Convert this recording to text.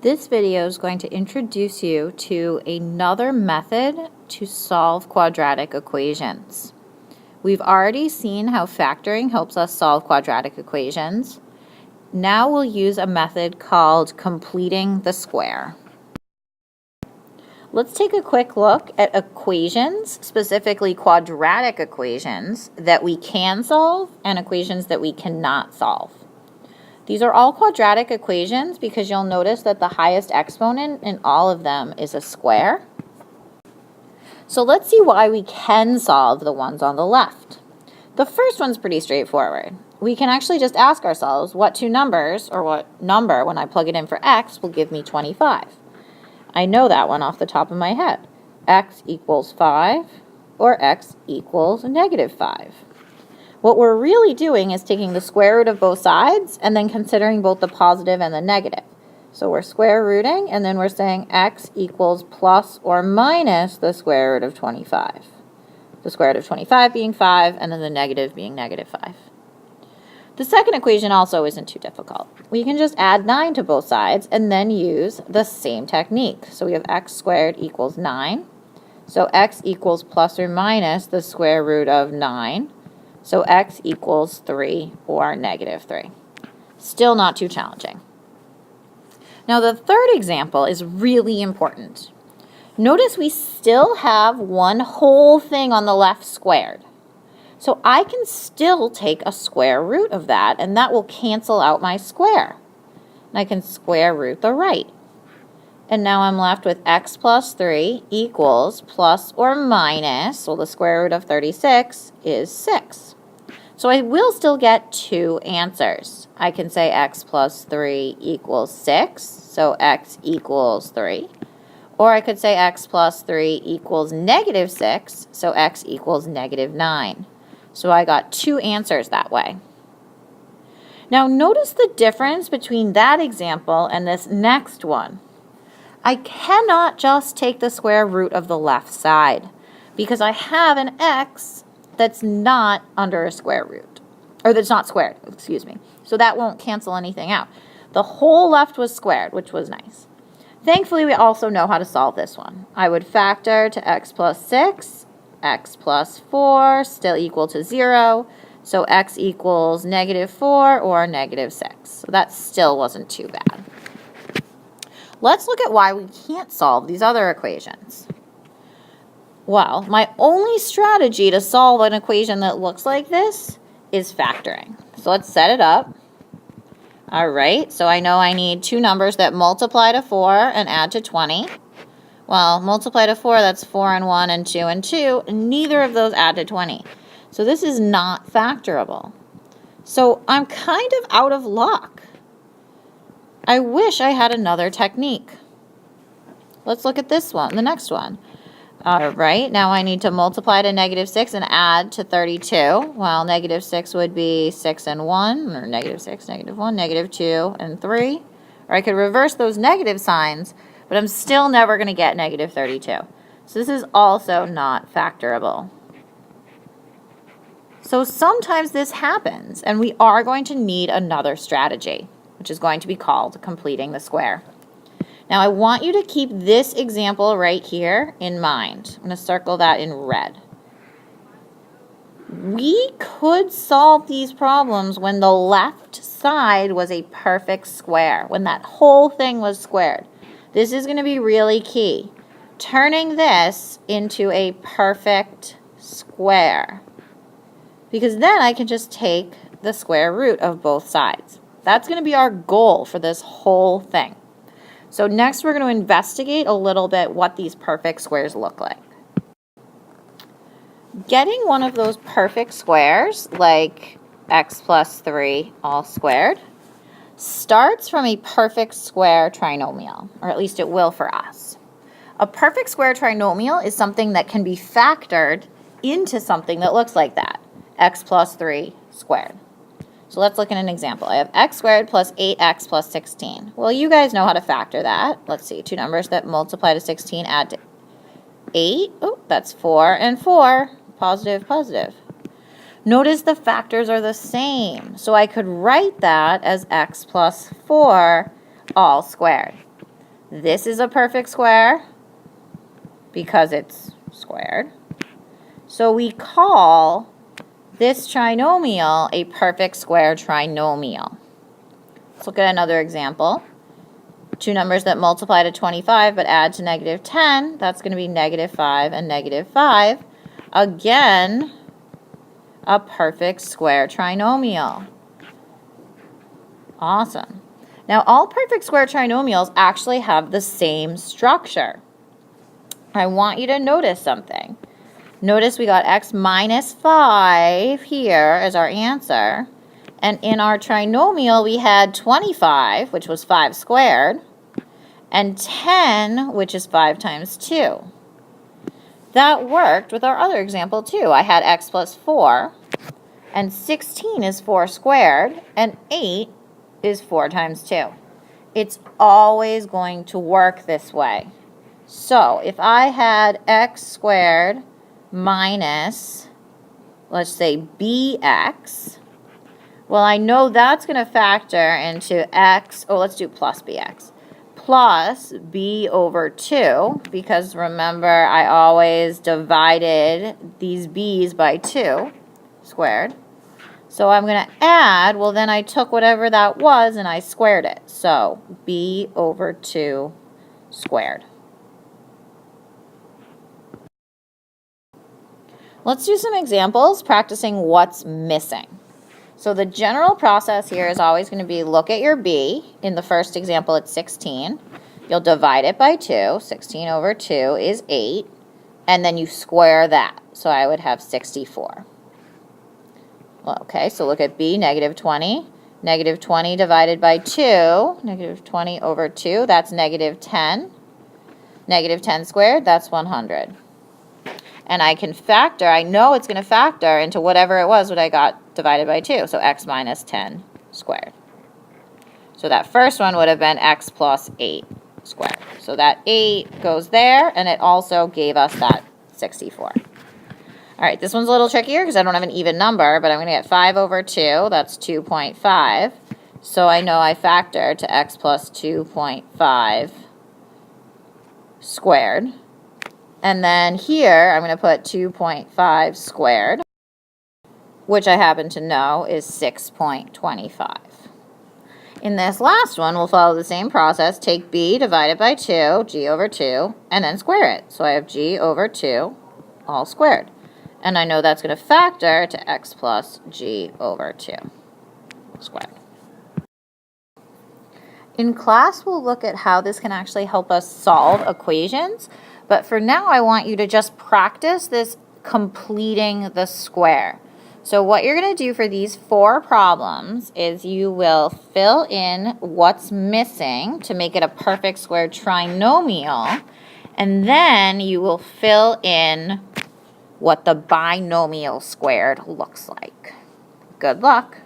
This video is going to introduce you to another method to solve quadratic equations. We've already seen how factoring helps us solve quadratic equations. Now we'll use a method called completing the square. Let's take a quick look at equations, specifically quadratic equations, that we can solve and equations that we cannot solve. These are all quadratic equations because you'll notice that the highest exponent in all of them is a square. So let's see why we can solve the ones on the left. The first one's pretty straightforward. We can actually just ask ourselves what two numbers, or what number when I plug it in for x, will give me 25. I know that one off the top of my head. X equals 5 or x equals negative 5. What we're really doing is taking the square root of both sides and then considering both the positive and the negative. So we're square rooting and then we're saying x equals plus or minus the square root of 25. The square root of 25 being 5 and then the negative being negative 5. The second equation also isn't too difficult. We can just add 9 to both sides and then use the same technique. So we have x squared equals 9. So x equals plus or minus the square root of 9. So x equals 3 or negative 3. Still not too challenging. Now the third example is really important. Notice we still have one whole thing on the left squared. So I can still take a square root of that, and that will cancel out my square. And I can square root the right. And now I'm left with x plus 3 equals plus or minus, well, the square root of 36 is 6. So I will still get two answers. I can say x plus 3 equals 6, so x equals 3. Or I could say x plus 3 equals negative 6, so x equals negative 9. So I got two answers that way. Now notice the difference between that example and this next one. I cannot just take the square root of the left side because I have an x that's not under a square root, or that's not squared, excuse me. So that won't cancel anything out. The whole left was squared, which was nice. Thankfully, we also know how to solve this one. I would factor to x plus 6, x plus 4, still equal to 0. So x equals negative 4 or negative 6. So that still wasn't too bad. Let's look at why we can't solve these other equations. Well, my only strategy to solve an equation that looks like this is factoring. So let's set it up. All right, so I know I need two numbers that multiply to 4 and add to 20. Well, multiply to 4, that's 4 and 1 and 2 and 2, and neither of those add to 20. So this is not factorable. So I'm kind of out of luck. I wish I had another technique. Let's look at this one, the next one. All right, now I need to multiply to negative 6 and add to 32. Well, negative 6 would be 6 and 1, or negative 6, negative 1, negative 2, and 3. Or I could reverse those negative signs, but I'm still never going to get negative 32. So this is also not factorable. So sometimes this happens, and we are going to need another strategy, which is going to be called completing the square. Now I want you to keep this example right here in mind. I'm going to circle that in red. We could solve these problems when the left side was a perfect square, when that whole thing was squared. This is going to be really key. Turning this into a perfect square. Because then I can just take the square root of both sides. That's going to be our goal for this whole thing. So next we're going to investigate a little bit what these perfect squares look like. Getting one of those perfect squares, like x plus 3 all squared, starts from a perfect square trinomial, or at least it will for us. A perfect square trinomial is something that can be factored into something that looks like that, x plus 3 squared. So let's look at an example. I have x squared plus 8x plus 16. Well, you guys know how to factor that. Let's see, two numbers that multiply to 16 add to 8. Oh, that's 4 and 4. Positive, positive. Notice the factors are the same. So I could write that as x plus 4 all squared. This is a perfect square because it's squared. So we call this trinomial a perfect square trinomial. Let's look at another example. Two numbers that multiply to 25 but add to negative 10, that's going to be negative 5 and negative 5. Again, a perfect square trinomial. Awesome. Now, all perfect square trinomials actually have the same structure. I want you to notice something. Notice we got x minus 5 here as our answer. And in our trinomial, we had 25, which was 5 squared, and 10, which is 5 times 2. That worked with our other example, too. I had x plus 4, and 16 is 4 squared, and 8 is 4 times 2. It's always going to work this way. So if I had x squared minus, let's say, bx, well, I know that's going to factor into x, let's do plus bx, plus b over 2, because remember, I always divided these b's by 2 squared. So I'm going to add, well, then I took whatever that was and I squared it. So b over 2 squared. Let's do some examples practicing what's missing. So the general process here is always going to be look at your b. In the first example, it's 16. You'll divide it by 2. 16 over 2 is 8. And then you square that. So I would have 64. Well, okay, so look at b, negative 20. Negative 20 divided by 2. Negative 20 over 2, that's negative 10. Negative 10 squared, that's 100. And I can factor, I know it's going to factor into whatever it was what I got divided by 2. So x minus 10 squared. So that first one would have been x plus 8 squared. So that 8 goes there, and it also gave us that 64. All right, this one's a little trickier because I don't have an even number, but I'm going to get 5 over 2. That's 2.5. So I know I factor to x plus 2.5 squared. And then here, I'm going to put 2.5 squared, which I happen to know is 6.25. In this last one, we'll follow the same process. Take b, divide it by 2, g over 2, and then square it. So I have g over 2 all squared. And I know that's going to factor to x plus g over 2 squared. In class, we'll look at how this can actually help us solve equations. But for now, I want you to just practice this completing the square. So what you're going to do for these 4 problems is you will fill in what's missing to make it a perfect square trinomial. And then you will fill in what the binomial squared looks like. Good luck.